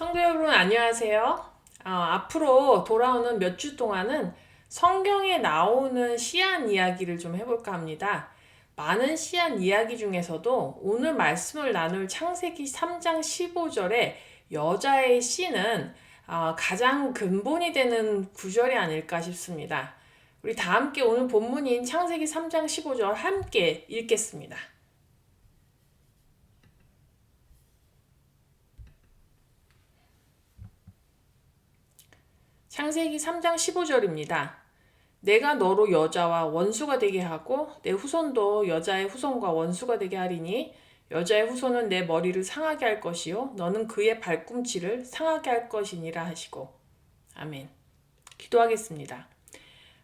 성도 여러분 안녕하세요. 앞으로 돌아오는 몇 주 동안은 성경에 나오는 씨앗 이야기를 좀 해볼까 합니다. 많은 씨앗 이야기 중에서도 오늘 말씀을 나눌 창세기 3장 15절에 여자의 씨는 가장 근본이 되는 구절이 아닐까 싶습니다. 우리 다 함께 오늘 본문인 창세기 3장 15절 함께 읽겠습니다. 창세기 3장 15절입니다. 내가 너로 여자와 원수가 되게 하고 내 후손도 여자의 후손과 원수가 되게 하리니 여자의 후손은 내 머리를 상하게 할 것이요 너는 그의 발꿈치를 상하게 할 것이니라 하시고. 아멘. 기도하겠습니다.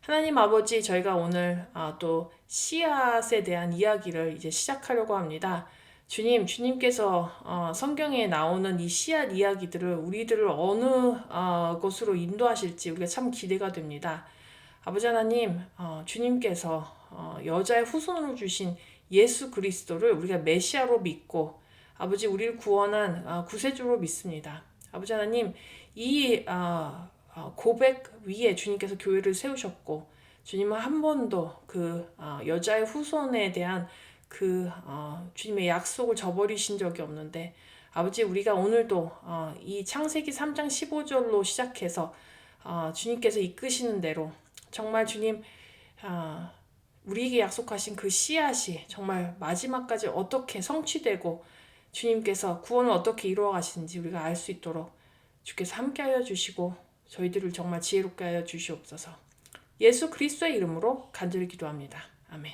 하나님 아버지, 저희가 오늘 또 씨앗에 대한 이야기를 이제 시작하려고 합니다. 주님께서 성경에 나오는 이 씨앗 이야기들을 우리들을 어느 곳으로 인도하실지 우리가 참 기대가 됩니다. 아버지 하나님, 주님께서 여자의 후손으로 주신 예수 그리스도를 우리가 메시아로 믿고 아버지 우리를 구원한 구세주로 믿습니다. 아버지 하나님, 이 고백 위에 주님께서 교회를 세우셨고 주님은 한 번도 그 여자의 후손에 대한 그 주님의 약속을 저버리신 적이 없는데 아버지 우리가 오늘도 이 창세기 3장 15절로 시작해서 주님께서 이끄시는 대로 정말 주님 우리에게 약속하신 그 씨앗이 정말 마지막까지 어떻게 성취되고 주님께서 구원을 어떻게 이루어 가시는지 우리가 알 수 있도록 주께서 함께하여 주시고 저희들을 정말 지혜롭게 하여 주시옵소서. 예수 그리스도의 이름으로 간절히 기도합니다. 아멘.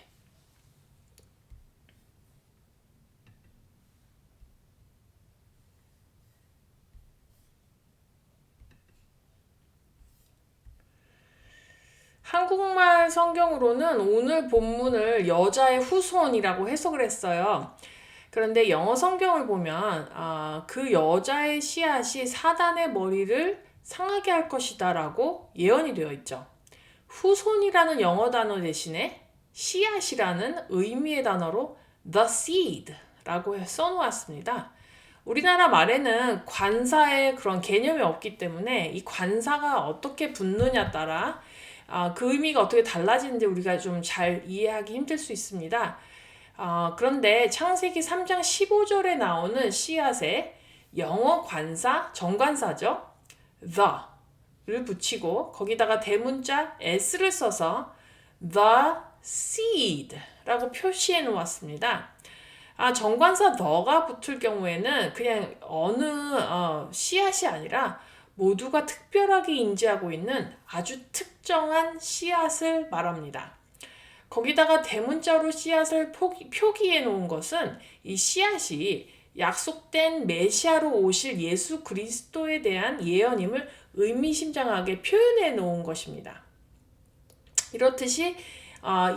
한국말 성경으로는 오늘 본문을 여자의 후손이라고 해석을 했어요. 그런데 영어 성경을 보면 그 여자의 씨앗이 사단의 머리를 상하게 할 것이다 라고 예언이 되어 있죠. 후손이라는 영어 단어 대신에 씨앗이라는 의미의 단어로 the seed 라고 써놓았습니다. 우리나라 말에는 관사의 그런 개념이 없기 때문에 이 관사가 어떻게 붙느냐 따라 그 의미가 어떻게 달라지는지 우리가 좀 잘 이해하기 힘들 수 있습니다. 그런데 창세기 3장 15절에 나오는 씨앗에 영어 관사, 정관사죠. the를 붙이고 거기다가 대문자 s를 써서 the seed 라고 표시해 놓았습니다. 정관사 the가 붙을 경우에는 그냥 어느 씨앗이 아니라 모두가 특별하게 인지하고 있는 아주 특정한 씨앗을 말합니다. 거기다가 대문자로 씨앗을 표기해 놓은 것은 이 씨앗이 약속된 메시아로 오실 예수 그리스도에 대한 예언임을 의미심장하게 표현해 놓은 것입니다. 이렇듯이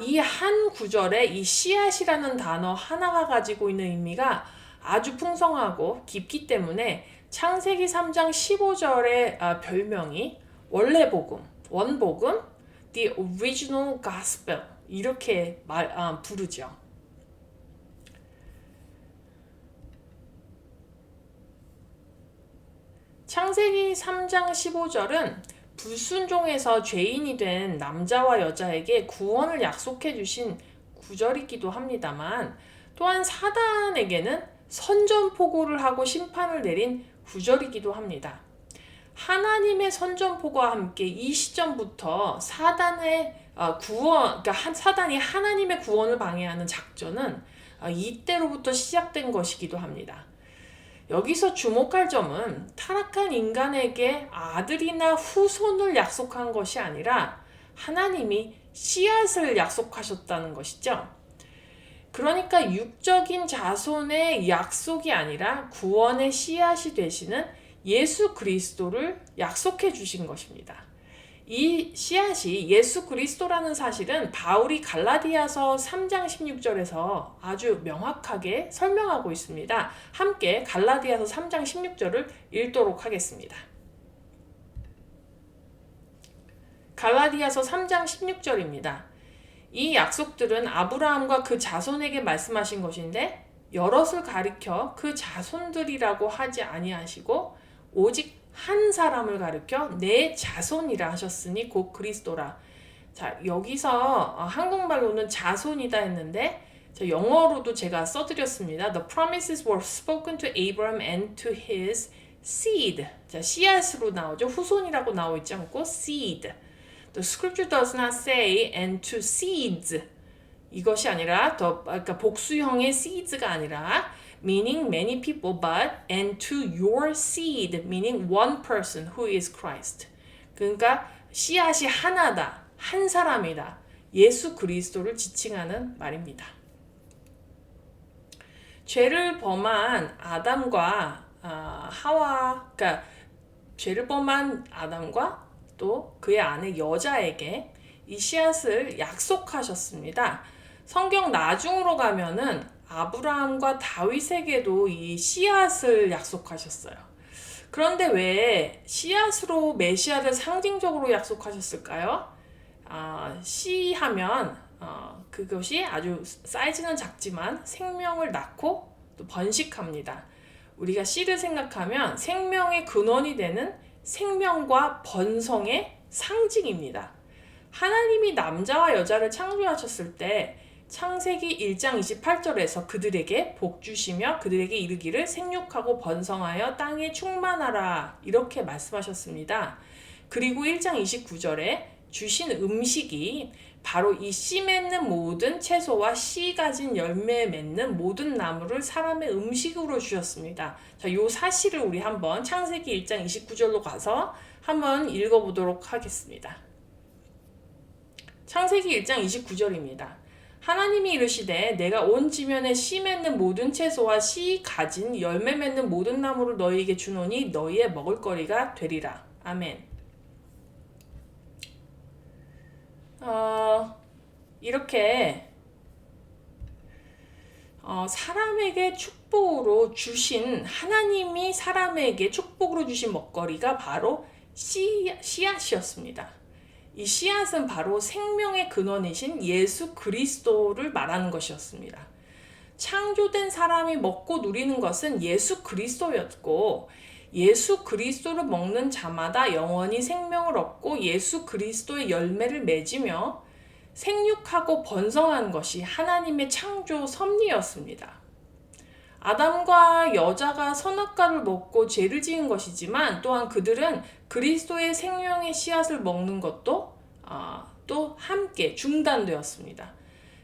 이 한 구절에 이 씨앗이라는 단어 하나가 가지고 있는 의미가 아주 풍성하고 깊기 때문에 창세기 3장 15절의 별명이 원래 복음, 원복음, the original gospel 이렇게 부르죠. 창세기 3장 15절은 불순종에서 죄인이 된 남자와 여자에게 구원을 약속해 주신 구절이기도 합니다만 또한 사단에게는 선전포고를 하고 심판을 내린 구절이기도 합니다. 하나님의 선전포고와 함께 이 시점부터 사단의 그러니까 사단이 하나님의 구원을 방해하는 작전은 이때로부터 시작된 것이기도 합니다. 여기서 주목할 점은 타락한 인간에게 아들이나 후손을 약속한 것이 아니라 하나님이 씨앗을 약속하셨다는 것이죠. 그러니까 육적인 자손의 약속이 아니라 구원의 씨앗이 되시는 예수 그리스도를 약속해 주신 것입니다. 이 씨앗이 예수 그리스도라는 사실은 바울이 갈라디아서 3장 16절에서 아주 명확하게 설명하고 있습니다. 함께 갈라디아서 3장 16절을 읽도록 하겠습니다. 갈라디아서 3장 16절입니다. 이 약속들은 아브라함과 그 자손에게 말씀하신 것인데 여럿을 가리켜 그 자손들이라고 하지 아니하시고 오직 한 사람을 가르켜 내 자손이라 하셨으니 곧 그리스도라. 자, 여기서 한국말로는 자손이다 했는데 자, 영어로도 제가 써드렸습니다. The promises were spoken to Abraham and to his seed. 자, 씨앗으로 나오죠. 후손이라고 나오고 있지 않고 seed. The scripture does not say and to seeds. 이것이 아니라 그러니까 복수형의 seeds가 아니라 meaning many people, but and to your seed, meaning one person who is Christ. 그러니까 씨앗이 하나다, 한 사람이다. 예수 그리스도를 지칭하는 말입니다. 죄를 범한 아담과 하와, 그러니까 죄를 범한 아담과 또 그의 아내 여자에게 이 씨앗을 약속하셨습니다. 성경 나중으로 가면은 아브라함과 다윗에게도 이 씨앗을 약속하셨어요. 그런데 왜 씨앗으로 메시아를 상징적으로 약속하셨을까요? 씨 하면 그것이 아주 사이즈는 작지만 생명을 낳고 또 번식합니다. 우리가 씨를 생각하면 생명의 근원이 되는 생명과 번성의 상징입니다. 하나님이 남자와 여자를 창조하셨을 때 창세기 1장 28절에서 그들에게 복 주시며 그들에게 이르기를 생육하고 번성하여 땅에 충만하라 이렇게 말씀하셨습니다. 그리고 1장 29절에 주신 음식이 바로 이 씨 맺는 모든 채소와 씨 가진 열매 맺는 모든 나무를 사람의 음식으로 주셨습니다. 자, 요 사실을 우리 한번 창세기 1장 29절로 가서 한번 읽어보도록 하겠습니다. 창세기 1장 29절입니다. 하나님이 이르시되 내가 온 지면에 씨 맺는 모든 채소와 씨 가진 열매 맺는 모든 나무를 너희에게 주노니 너희의 먹을거리가 되리라. 아멘. 이렇게 사람에게 축복으로 주신 하나님이 사람에게 축복으로 주신 먹거리가 바로 씨앗이었습니다. 이 씨앗은 바로 생명의 근원이신 예수 그리스도를 말하는 것이었습니다. 창조된 사람이 먹고 누리는 것은 예수 그리스도였고 예수 그리스도를 먹는 자마다 영원히 생명을 얻고 예수 그리스도의 열매를 맺으며 생육하고 번성한 것이 하나님의 창조 섭리였습니다. 아담과 여자가 선악과를 먹고 죄를 지은 것이지만 또한 그들은 그리스도의 생명의 씨앗을 먹는 것도 또 함께 중단되었습니다.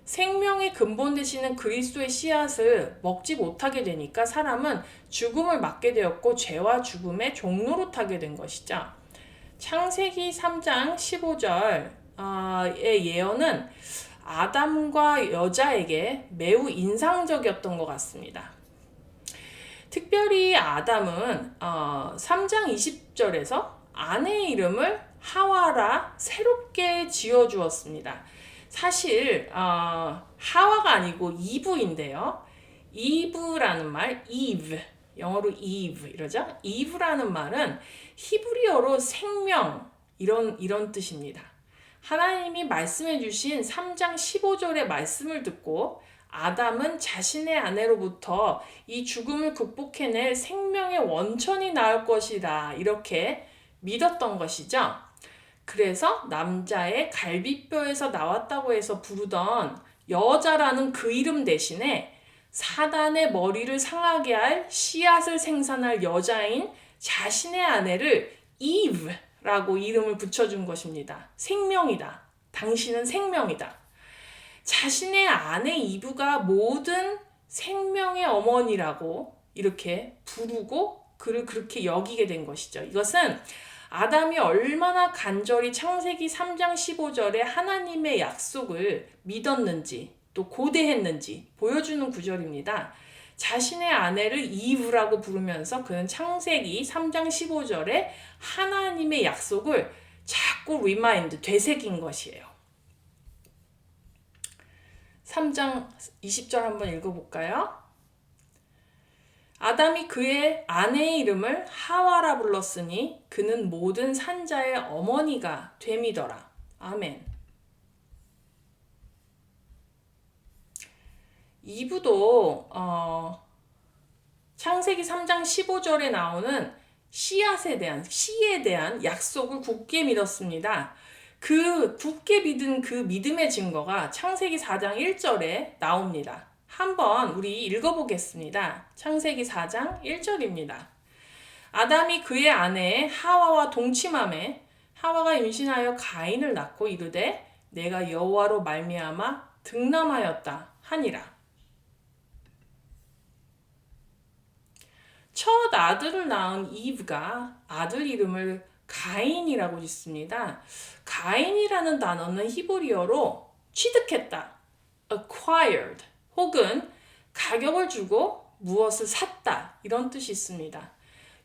생명의 근본 되시는 그리스도의 씨앗을 먹지 못하게 되니까 사람은 죽음을 맞게 되었고 죄와 죽음의 종로로 타게 된 것이죠. 창세기 3장 15절의 예언은 아담과 여자에게 매우 인상적이었던 것 같습니다. 특별히 아담은 3장 20절에서 아내의 이름을 하와라 새롭게 지어주었습니다. 사실 하와가 아니고 이브인데요. 이브라는 말, 이브, 영어로 이브 이러죠. 이브라는 말은 히브리어로 생명 이런 뜻입니다. 하나님이 말씀해 주신 3장 15절의 말씀을 듣고 아담은 자신의 아내로부터 이 죽음을 극복해낼 생명의 원천이 나올 것이다 이렇게 믿었던 것이죠. 그래서 남자의 갈비뼈에서 나왔다고 해서 부르던 여자라는 그 이름 대신에 사단의 머리를 상하게 할 씨앗을 생산할 여자인 자신의 아내를 이브라고 이름을 붙여준 것입니다. 생명이다. 당신은 생명이다. 자신의 아내 이브가 모든 생명의 어머니라고 이렇게 부르고 그를 그렇게 여기게 된 것이죠. 이것은 아담이 얼마나 간절히 창세기 3장 15절에 하나님의 약속을 믿었는지 또 고대했는지 보여주는 구절입니다. 자신의 아내를 이브라고 부르면서 그는 창세기 3장 15절에 하나님의 약속을 자꾸 되새긴 것이에요. 3장 20절 한번 읽어볼까요? 아담이 그의 아내의 이름을 하와라 불렀으니 그는 모든 산자의 어머니가 됨이더라. 아멘. 이브도 창세기 3장 15절에 나오는 씨에 대한 약속을 굳게 믿었습니다. 그 굳게 믿은 그 믿음의 증거가 창세기 4장 1절에 나옵니다. 한번 우리 읽어보겠습니다. 창세기 4장 1절입니다. 아담이 그의 아내 하와와 동침하매 하와가 임신하여 가인을 낳고 이르되 내가 여호와로 말미암아 득남하였다 하니라. 첫 아들을 낳은 이브가 아들 이름을 가인이라고 짓습니다. 가인이라는 단어는 히브리어로 취득했다, acquired, 혹은 가격을 주고 무엇을 샀다, 이런 뜻이 있습니다.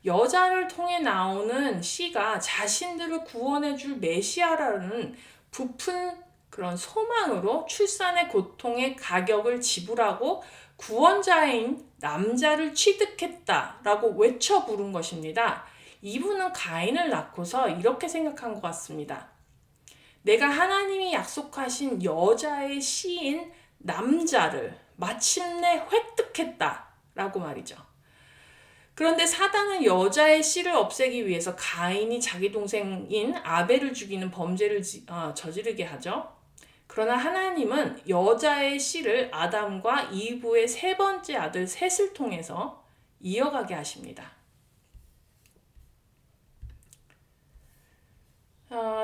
여자를 통해 나오는 씨가 자신들을 구원해 줄 메시아라는 부푼 그런 소망으로 출산의 고통의 가격을 지불하고 구원자인 남자를 취득했다라고 외쳐 부른 것입니다. 이분은 가인을 낳고서 이렇게 생각한 것 같습니다. 내가 하나님이 약속하신 여자의 씨인 남자를 마침내 획득했다라고 말이죠. 그런데 사단은 여자의 씨를 없애기 위해서 가인이 자기 동생인 아벨을 죽이는 범죄를 저지르게 하죠. 그러나 하나님은 여자의 씨를 아담과 이브의 세 번째 아들 셋을 통해서 이어가게 하십니다.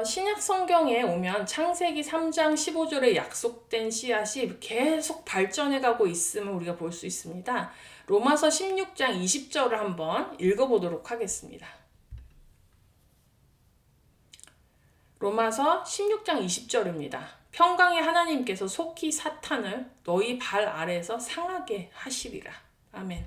신약 성경에 오면 창세기 3장 15절에 약속된 씨앗이 계속 발전해 가고 있음을 우리가 볼 수 있습니다. 로마서 16장 20절을 한번 읽어보도록 하겠습니다. 로마서 16장 20절입니다. 평강의 하나님께서 속히 사탄을 너희 발 아래에서 상하게 하시리라. 아멘.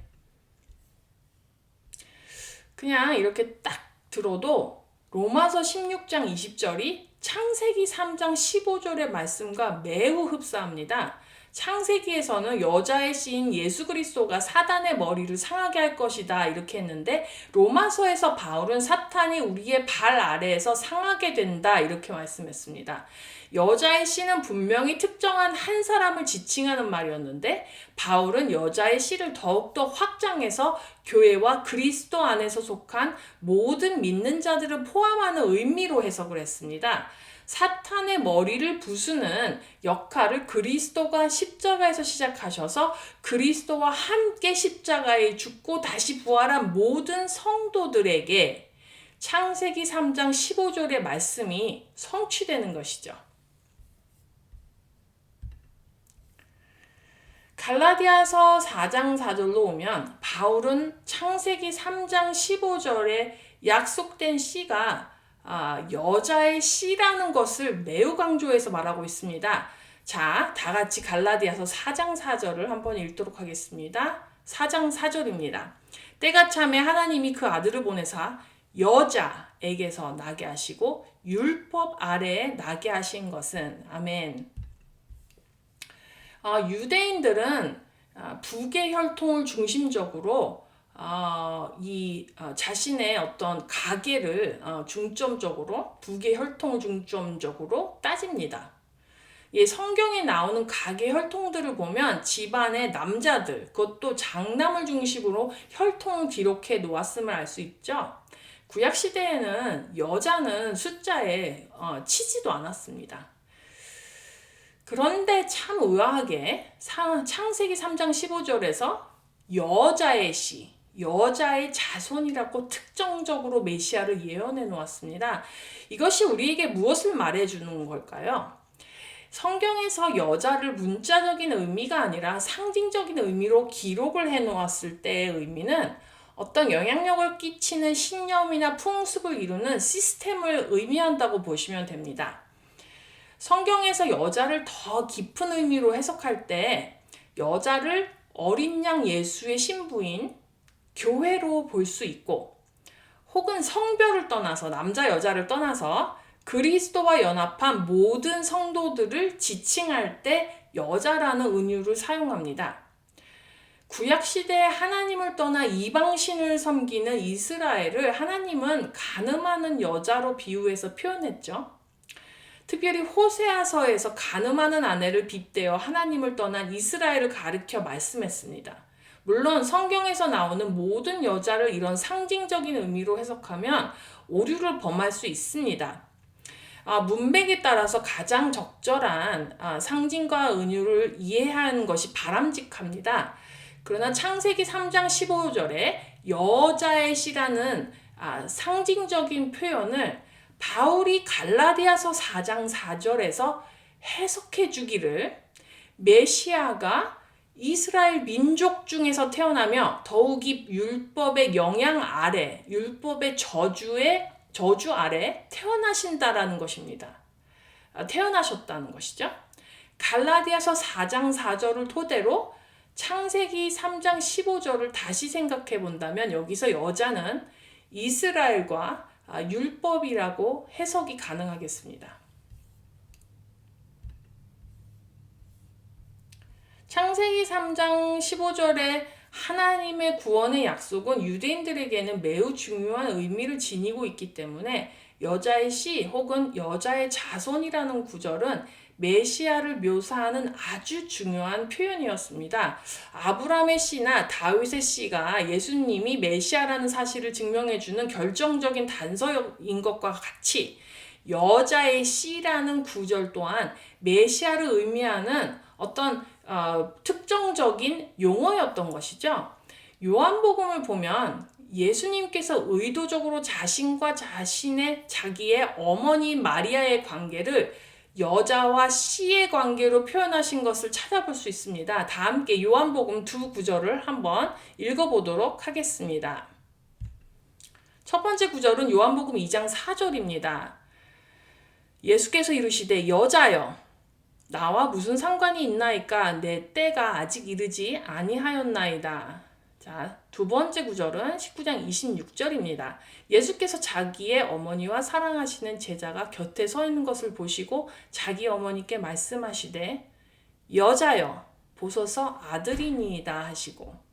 그냥 이렇게 딱 들어도 로마서 16장 20절이 창세기 3장 15절의 말씀과 매우 흡사합니다. 창세기에서는 여자의 씨인 예수 그리스도가 사단의 머리를 상하게 할 것이다 이렇게 했는데, 로마서에서 바울은 사탄이 우리의 발 아래에서 상하게 된다 이렇게 말씀했습니다. 여자의 씨는 분명히 특정한 한 사람을 지칭하는 말이었는데, 바울은 여자의 씨를 더욱더 확장해서 교회와 그리스도 안에서 속한 모든 믿는 자들을 포함하는 의미로 해석을 했습니다. 사탄의 머리를 부수는 역할을 그리스도가 십자가에서 시작하셔서 그리스도와 함께 십자가에 죽고 다시 부활한 모든 성도들에게 창세기 3장 15절의 말씀이 성취되는 것이죠. 갈라디아서 4장 4절로 오면 바울은 창세기 3장 15절에 약속된 씨가 여자의 씨라는 것을 매우 강조해서 말하고 있습니다. 자, 다 같이 갈라디아서 4장 4절을 한번 읽도록 하겠습니다. 4장 4절입니다. 때가 차매 하나님이 그 아들을 보내사 여자에게서 나게 하시고 율법 아래에 나게 하신 것은, 아멘. 유대인들은 부계 혈통을 중심적으로 자신의 어떤 가계를 중점적으로 부계 혈통을 중점적으로 따집니다. 성경에 나오는 가계 혈통들을 보면 집안의 남자들, 그것도 장남을 중심으로 혈통을 기록해 놓았음을 알 수 있죠. 구약 시대에는 여자는 숫자에 치지도 않았습니다. 그런데 참 의아하게 창세기 3장 15절에서 여자의 씨, 여자의 자손이라고 특정적으로 메시아를 예언해 놓았습니다. 이것이 우리에게 무엇을 말해주는 걸까요? 성경에서 여자를 문자적인 의미가 아니라 상징적인 의미로 기록을 해 놓았을 때의 의미는 어떤 영향력을 끼치는 신념이나 풍습을 이루는 시스템을 의미한다고 보시면 됩니다. 성경에서 여자를 더 깊은 의미로 해석할 때 여자를 어린 양 예수의 신부인 교회로 볼 수 있고, 혹은 성별을 떠나서 남자 여자를 떠나서 그리스도와 연합한 모든 성도들을 지칭할 때 여자라는 은유를 사용합니다. 구약시대에 하나님을 떠나 이방신을 섬기는 이스라엘을 하나님은 가늠하는 여자로 비유해서 표현했죠. 특별히 호세아서에서 가늠하는 아내를 빗대어 하나님을 떠난 이스라엘을 가리켜 말씀했습니다. 물론 성경에서 나오는 모든 여자를 이런 상징적인 의미로 해석하면 오류를 범할 수 있습니다. 문맥에 따라서 가장 적절한 상징과 은유를 이해하는 것이 바람직합니다. 그러나 창세기 3장 15절에 여자의 씨라는 상징적인 표현을 바울이 갈라디아서 4장 4절에서 해석해 주기를 메시아가 이스라엘 민족 중에서 태어나며 더욱이 율법의 영향 아래, 율법의 저주 아래 태어나신다라는 것입니다. 태어나셨다는 것이죠. 갈라디아서 4장 4절을 토대로 창세기 3장 15절을 다시 생각해 본다면 여기서 여자는 이스라엘과 율법이라고 해석이 가능하겠습니다. 창세기 3장 15절에 하나님의 구원의 약속은 유대인들에게는 매우 중요한 의미를 지니고 있기 때문에 여자의 씨 혹은 여자의 자손이라는 구절은 메시아를 묘사하는 아주 중요한 표현이었습니다. 아브라함의 씨나 다윗의 씨가 예수님이 메시아라는 사실을 증명해주는 결정적인 단서인 것과 같이 여자의 씨라는 구절 또한 메시아를 의미하는 어떤 특정적인 용어였던 것이죠. 요한복음을 보면 예수님께서 의도적으로 자신과 자기의 어머니 마리아의 관계를 여자와 씨의 관계로 표현하신 것을 찾아볼 수 있습니다. 다 함께 요한복음 두 구절을 한번 읽어보도록 하겠습니다. 첫 번째 구절은 요한복음 2장 4절입니다. 예수께서 이르시되 여자여 나와 무슨 상관이 있나이까 내 때가 아직 이르지 아니하였나이다. 자, 두 번째 구절은 19장 26절입니다. 예수께서 자기의 어머니와 사랑하시는 제자가 곁에 서 있는 것을 보시고 자기 어머니께 말씀하시되 여자여 보소서 아들이니이다 하시고.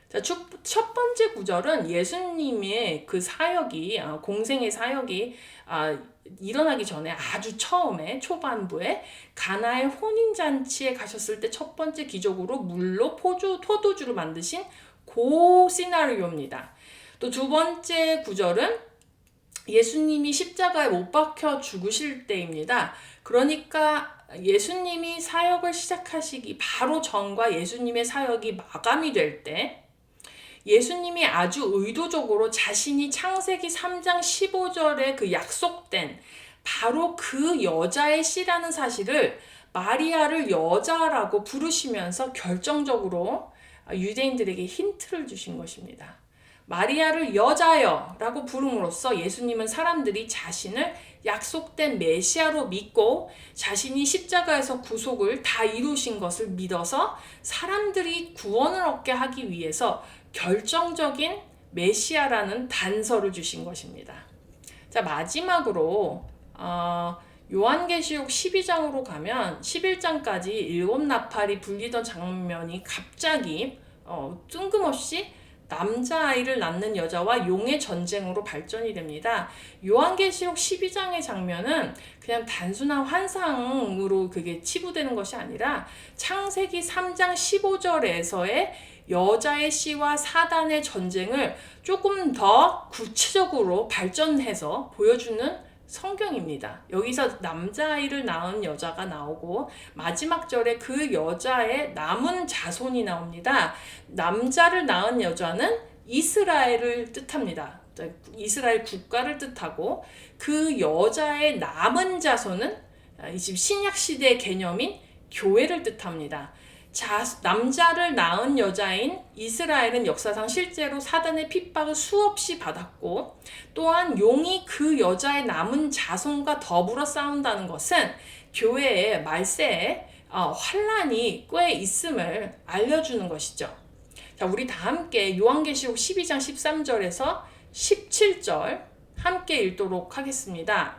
자, 첫 번째 구절은 예수님의 그 사역이 공생의 사역이 일어나기 전에 아주 처음에 초반부에 가나의 혼인잔치에 가셨을 때 첫 번째 기적으로 물로 포도주를 만드신 그 시나리오입니다. 또 두 번째 구절은 예수님이 십자가에 못 박혀 죽으실 때입니다. 그러니까 예수님이 사역을 시작하시기 바로 전과 예수님의 사역이 마감이 될 때 예수님이 아주 의도적으로 자신이 창세기 3장 15절에 그 약속된 바로 그 여자의 씨라는 사실을 마리아를 여자라고 부르시면서 결정적으로 유대인들에게 힌트를 주신 것입니다. 마리아를 여자여 라고 부름으로써 예수님은 사람들이 자신을 약속된 메시아로 믿고 자신이 십자가에서 구속을 다 이루신 것을 믿어서 사람들이 구원을 얻게 하기 위해서 결정적인 메시아라는 단서를 주신 것입니다. 자, 마지막으로 요한계시록 12장으로 가면 11장까지 일곱 나팔이 불리던 장면이 갑자기 뜬금없이 남자아이를 낳는 여자와 용의 전쟁으로 발전이 됩니다. 요한계시록 12장의 장면은 그냥 단순한 환상으로 그게 치부되는 것이 아니라 창세기 3장 15절에서의 여자의 씨와 사단의 전쟁을 조금 더 구체적으로 발전해서 보여주는 성경입니다. 여기서 남자아이를 낳은 여자가 나오고 마지막 절에 그 여자의 남은 자손이 나옵니다. 남자를 낳은 여자는 이스라엘을 뜻합니다. 이스라엘 국가를 뜻하고 그 여자의 남은 자손은 지금 신약시대의 개념인 교회를 뜻합니다. 남자를 낳은 여자인 이스라엘은 역사상 실제로 사단의 핍박을 수없이 받았고 또한 용이 그 여자의 남은 자손과 더불어 싸운다는 것은 교회의 말세에 환란이 꽤 있음을 알려주는 것이죠. 자, 우리 다 함께 요한계시록 12장 13절에서 17절 함께 읽도록 하겠습니다.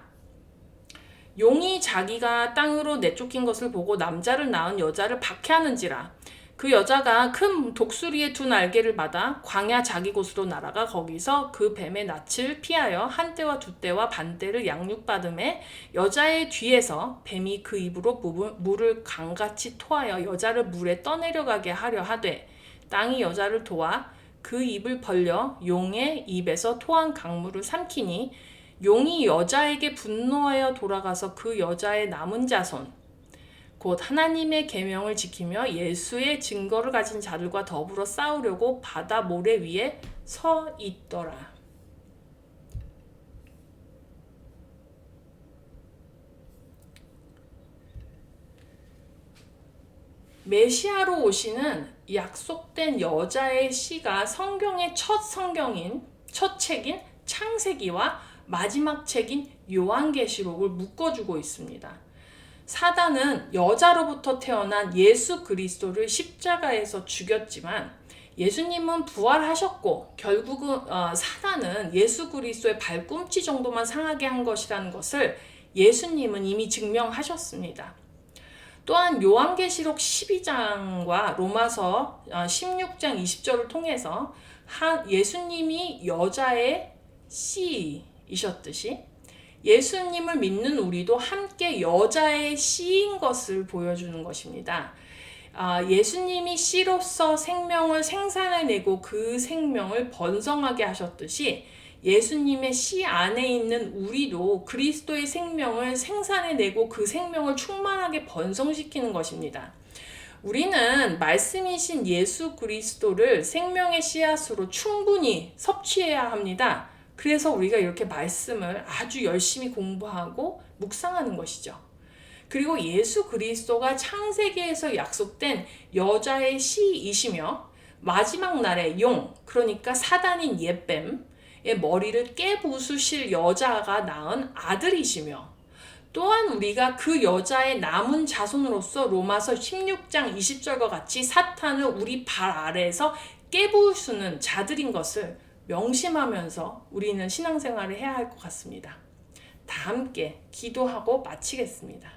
용이 자기가 땅으로 내쫓긴 것을 보고 남자를 낳은 여자를 박해하는지라 그 여자가 큰 독수리의 두 날개를 받아 광야 자기 곳으로 날아가 거기서 그 뱀의 낯을 피하여 한 떼와 두 떼와 반 떼를 양육받음에 여자의 뒤에서 뱀이 그 입으로 물을 강같이 토하여 여자를 물에 떠내려가게 하려 하되 땅이 여자를 도와 그 입을 벌려 용의 입에서 토한 강물을 삼키니 용이 여자에게 분노하여 돌아가서 그 여자의 남은 자손 곧 하나님의 계명을 지키며 예수의 증거를 가진 자들과 더불어 싸우려고 바다 모래 위에 서 있더라. 메시아로 오시는 약속된 여자의 씨가 성경의 첫 책인 창세기와 마지막 책인 요한계시록을 묶어주고 있습니다. 사단은 여자로부터 태어난 예수 그리스도를 십자가에서 죽였지만 예수님은 부활하셨고 결국은 사단은 예수 그리스도의 발꿈치 정도만 상하게 한 것이라는 것을 예수님은 이미 증명하셨습니다. 또한 요한계시록 12장과 로마서 16장 20절을 통해서 예수님이 여자의 씨이셨듯이 예수님을 믿는 우리도 함께 여자의 씨인 것을 보여주는 것입니다. 예수님이 씨로서 생명을 생산해내고 그 생명을 번성하게 하셨듯이 예수님의 씨 안에 있는 우리도 그리스도의 생명을 생산해내고 그 생명을 충만하게 번성시키는 것입니다. 우리는 말씀이신 예수 그리스도를 생명의 씨앗으로 충분히 섭취해야 합니다. 그래서 우리가 이렇게 말씀을 아주 열심히 공부하고 묵상하는 것이죠. 그리고 예수 그리스도가 창세기에서 약속된 여자의 씨이시며 마지막 날에 용, 그러니까 사단인 옛뱀의 머리를 깨부수실 여자가 낳은 아들이시며 또한 우리가 그 여자의 남은 자손으로서 로마서 16장 20절과 같이 사탄을 우리 발 아래에서 깨부수는 자들인 것을 명심하면서 우리는 신앙생활을 해야 할 것 같습니다. 다 함께 기도하고 마치겠습니다.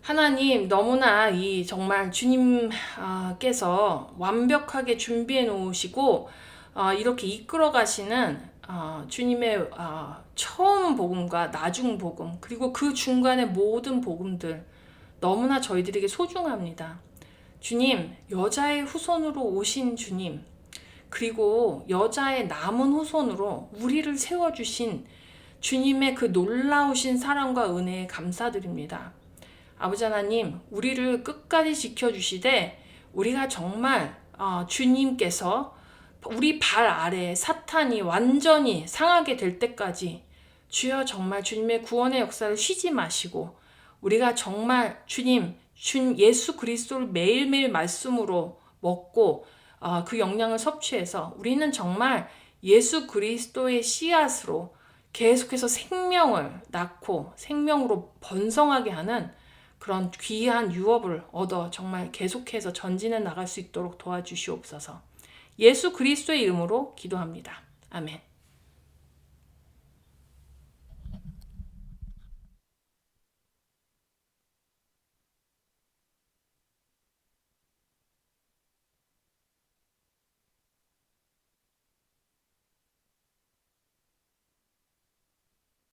하나님, 너무나 정말 주님께서 완벽하게 준비해 놓으시고 이렇게 이끌어 가시는 주님의 처음 복음과 나중 복음, 그리고 그 중간의 모든 복음들 너무나 저희들에게 소중합니다. 주님, 여자의 후손으로 오신 주님, 그리고 여자의 남은 후손으로 우리를 세워주신 주님의 그 놀라우신 사랑과 은혜에 감사드립니다. 아버지 하나님, 우리를 끝까지 지켜주시되 우리가 정말 주님께서 우리 발 아래에 사탄이 완전히 상하게 될 때까지 주여 정말 주님의 구원의 역사를 쉬지 마시고 우리가 정말 주님 예수 그리스도를 매일매일 말씀으로 먹고 그 영양을 섭취해서 우리는 정말 예수 그리스도의 씨앗으로 계속해서 생명을 낳고 생명으로 번성하게 하는 그런 귀한 유업을 얻어 정말 계속해서 전진해 나갈 수 있도록 도와주시옵소서. 예수 그리스도의 이름으로 기도합니다. 아멘.